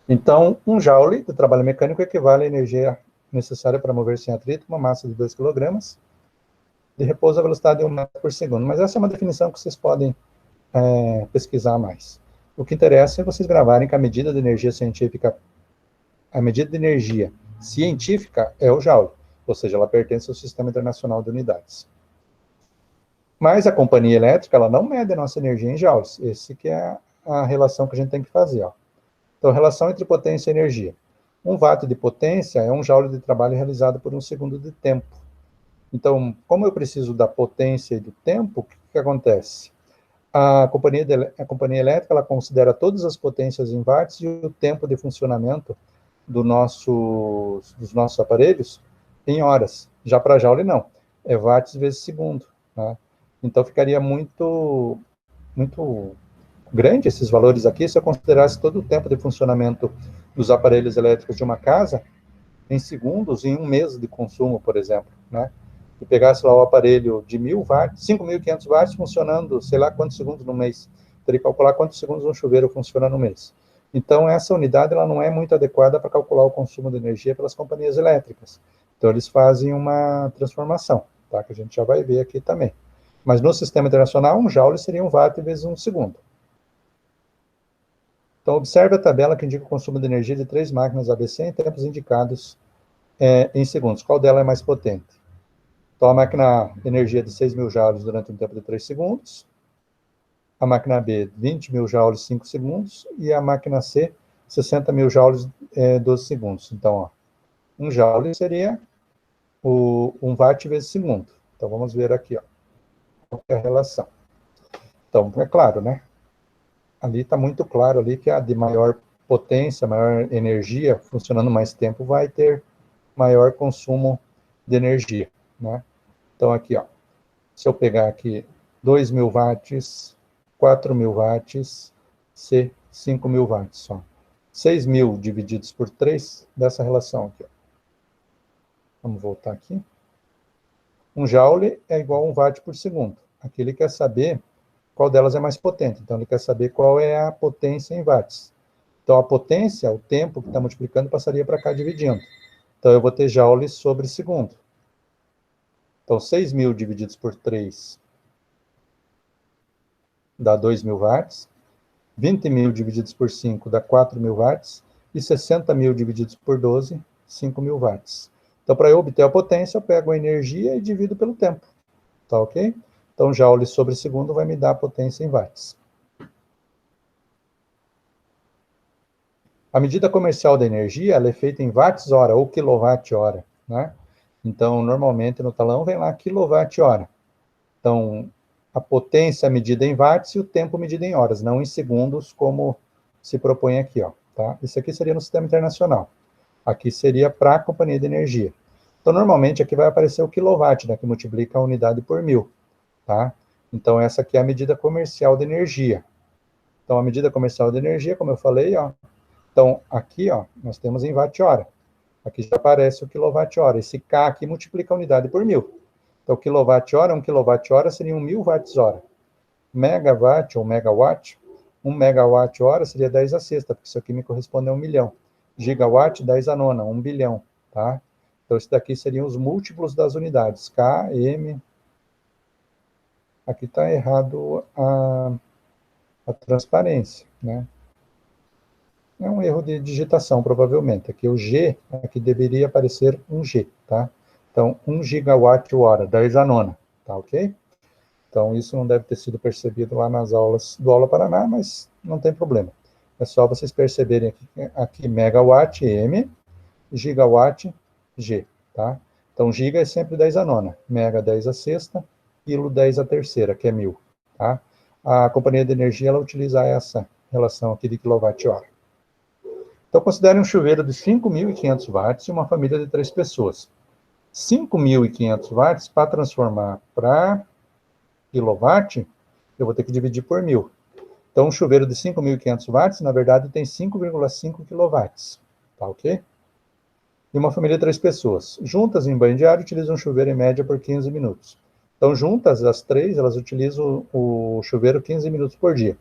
Então, 1 joule de trabalho mecânico equivale à energia necessária para mover sem atrito uma massa de 2 kg de repouso à velocidade de 1 metro por segundo. Mas essa é uma definição que vocês podem pesquisar mais. O que interessa é vocês gravarem que a medida de energia científica, a medida de energia científica é o joule, ou seja, ela pertence ao Sistema Internacional de Unidades. Mas a companhia elétrica, ela não mede a nossa energia em joules. Esse que é a relação que a gente tem que fazer, ó. Então, relação entre potência e energia. 1 watt de potência é 1 joule de trabalho realizado por 1 segundo de tempo. Então, como eu preciso da potência e do tempo, o que acontece? A companhia elétrica, ela considera todas as potências em watts e o tempo de funcionamento dos nossos aparelhos em horas. Já para joule, não. É watts vezes segundo, né? Então, ficaria muito grande esses valores aqui se eu considerasse todo o tempo de funcionamento dos aparelhos elétricos de uma casa em segundos, em 1 mês de consumo, por exemplo, né? E pegasse lá o aparelho de 1.000 watts, 5.500 watts funcionando, sei lá quantos segundos no mês. Teria que calcular quantos segundos um chuveiro funciona no mês. Então, essa unidade ela não é muito adequada para calcular o consumo de energia pelas companhias elétricas. Então, eles fazem uma transformação, tá? Que a gente já vai ver aqui também. Mas no sistema internacional, 1 joule seria 1 watt vezes 1 segundo. Então, observe a tabela que indica o consumo de energia de 3 máquinas ABC em tempos indicados em segundos. Qual dela é mais potente? Então, a máquina energia de 6.000 joules durante um tempo de 3 segundos. A máquina B, 20.000 joules, 5 segundos. E a máquina C, 60.000 joules, 12 segundos. Então, ó, 1 joule seria 1 watt vezes segundo. Então, vamos ver aqui, ó, qual é a relação. Então, é claro, né? Ali está muito claro ali que a de maior potência, maior energia, funcionando mais tempo, vai ter maior consumo de energia, né? Então, aqui, ó, se eu pegar aqui 2.000 watts, 4.000 watts, C, 5.000 watts, ó. 6.000 divididos por 3, dessa relação aqui, ó. Vamos voltar aqui. 1 joule é igual a 1 watt por segundo. Aqui ele quer saber qual delas é mais potente. Então, ele quer saber qual é a potência em watts. Então, a potência, o tempo que está multiplicando, passaria para cá dividindo. Então, eu vou ter joule sobre segundo. Então, 6.000 divididos por 3 dá 2.000 watts. 20.000 divididos por 5 dá 4.000 watts. E 60.000 divididos por 12, 5.000 watts. Então, para eu obter a potência, eu pego a energia e divido pelo tempo. Tá ok? Então, joule sobre segundo vai me dar a potência em watts. A medida comercial da energia ela é feita em watts-hora ou quilowatt-hora, né? Então, normalmente no talão vem lá quilowatt-hora. Então, a potência é medida em watts e o tempo medido em horas, não em segundos, como se propõe aqui, ó, tá? Isso aqui seria no sistema internacional. Aqui seria para a companhia de energia. Então, normalmente aqui vai aparecer o quilowatt, né, que multiplica a unidade por 1.000. Tá? Então, essa aqui é a medida comercial de energia. Então, a medida comercial de energia, como eu falei, ó. Então, aqui, ó, nós temos em watt-hora. Aqui já aparece o quilowatt-hora. Esse K aqui multiplica a unidade por 1.000. Então, quilowatt-hora, 1 kWh seria 1.000 watts-hora. Megawatt ou megawatt, 1 megawatt-hora seria 10 a sexta, porque isso aqui me corresponde a 1 milhão. Gigawatt, 10 a nona, 1 bilhão, tá? Então, isso daqui seriam os múltiplos das unidades, K, M. Aqui está errado a transparência, né? É um erro de digitação, provavelmente. Aqui o G, aqui deveria aparecer um G, tá? Então, 1 gigawatt-hora, 10 a nona, tá ok? Então, isso não deve ter sido percebido lá nas aulas do Aula Paraná, mas não tem problema. É só vocês perceberem aqui megawatt, M, gigawatt, G, tá? Então, giga é sempre 10 a nona, mega 10 a sexta, quilo 10 a terceira, que é 1.000, tá? A companhia de energia, ela utiliza essa relação aqui de quilowatt-hora. Então, considere um chuveiro de 5.500 watts e uma família de 3 pessoas. 5.500 watts, para transformar para quilowatt, eu vou ter que dividir por 1.000. Então, um chuveiro de 5.500 watts, na verdade, tem 5,5 quilowatts, tá ok? E uma família de 3 pessoas. Juntas, em banho diário, utilizam um chuveiro em média por 15 minutos. Então, juntas, as 3, elas utilizam o chuveiro 15 minutos por dia.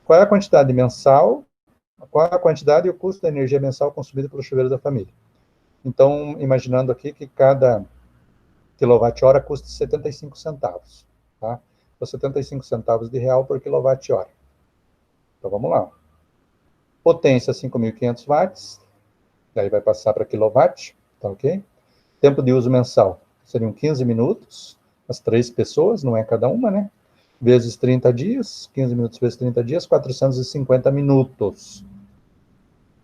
Qual é a quantidade mensal? Qual é a quantidade e o custo da energia mensal consumida pelo chuveiro da família? Então, imaginando aqui que cada quilowatt-hora custa 75 centavos, tá? Então, 75 centavos de real por quilowatt-hora. Então, vamos lá. Potência, 5.500 watts. Daí vai passar para quilowatt, tá ok? Tempo de uso mensal, seriam 15 minutos, as 3 pessoas, não é cada uma, né? Vezes 30 dias, 15 minutos vezes 30 dias, 450 minutos.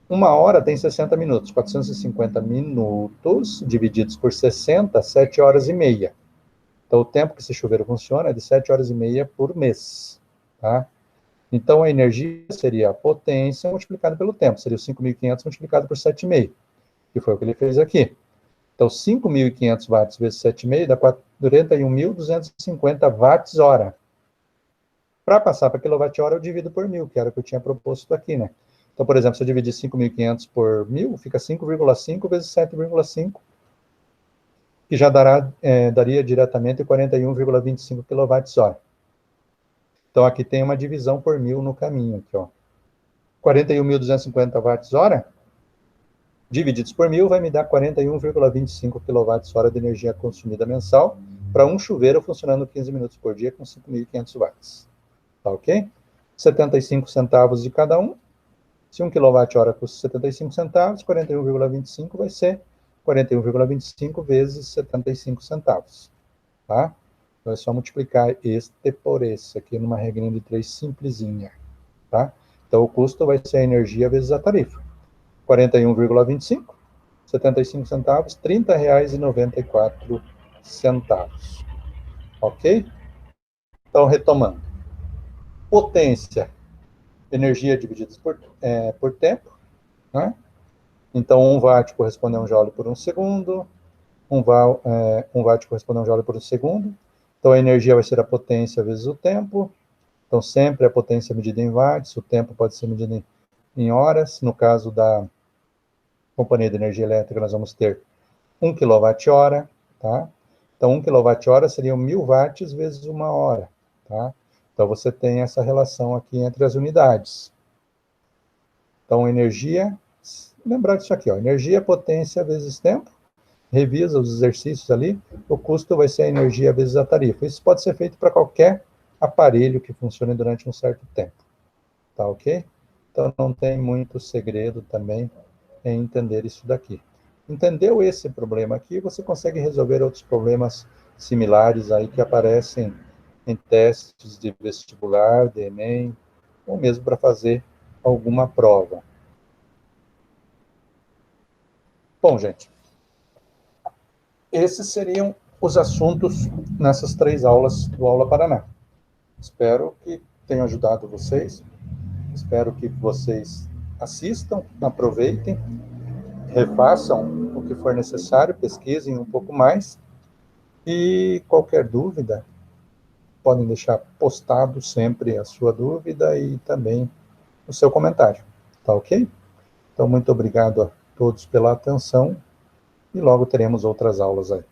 Uma hora tem 60 minutos, 450 minutos divididos por 60, 7 horas e meia. Então, o tempo que esse chuveiro funciona é de 7 horas e meia por mês, tá? Então, a energia seria a potência multiplicada pelo tempo, seria o 5.500 multiplicado por 7,5, que foi o que ele fez aqui. Então, 5.500 watts vezes 7,5 dá 41.250 watts-hora. Para passar para quilowatt-hora, eu divido por 1.000, que era o que eu tinha proposto aqui, né? Então, por exemplo, se eu dividir 5.500 por 1.000, fica 5,5 vezes 7,5, que já daria diretamente 41,25 kWh. Então, aqui tem uma divisão por 1.000 no caminho, aqui, ó. 41.250 watts-hora, divididos por 1.000, vai me dar 41,25 kWh de energia consumida mensal para um chuveiro funcionando 15 minutos por dia com 5.500 watts. Tá ok? 75 centavos de cada um. Se 1 kWh custa 75 centavos, 41,25 vai ser 41,25 vezes 75 centavos. Tá? Então, é só multiplicar este por esse, aqui numa regrinha de 3 simplesinha. Tá? Então, o custo vai ser a energia vezes a tarifa. 41,25, 75 centavos, R$ 30,94. Ok? Então, retomando. Potência, energia dividida por tempo, né? Então, 1 watt corresponde a 1 joule por 1 segundo, 1 watt corresponde a 1 joule por 1 segundo. Então, a energia vai ser a potência vezes o tempo. Então, sempre a potência medida em watts, o tempo pode ser medido em horas. No caso da companhia de energia elétrica, nós vamos ter 1 kWh, tá? Então, 1 kWh seriam 1.000 watts vezes 1 hora, tá? Então, você tem essa relação aqui entre as unidades. Então, energia, lembrar disso aqui, ó, energia, potência vezes tempo, revisa os exercícios ali, o custo vai ser a energia vezes a tarifa. Isso pode ser feito para qualquer aparelho que funcione durante um certo tempo, tá ok? Então, não tem muito segredo também em entender isso daqui. Entendeu esse problema aqui, você consegue resolver outros problemas similares aí que aparecem em testes de vestibular, de Enem, ou mesmo para fazer alguma prova. Bom, gente, esses seriam os assuntos nessas 3 aulas do Aula Paraná. Espero que tenha ajudado vocês, espero que vocês assistam, aproveitem, refaçam o que for necessário, pesquisem um pouco mais, e qualquer dúvida, podem deixar postado sempre a sua dúvida e também o seu comentário, tá ok? Então, muito obrigado a todos pela atenção e logo teremos outras aulas aí.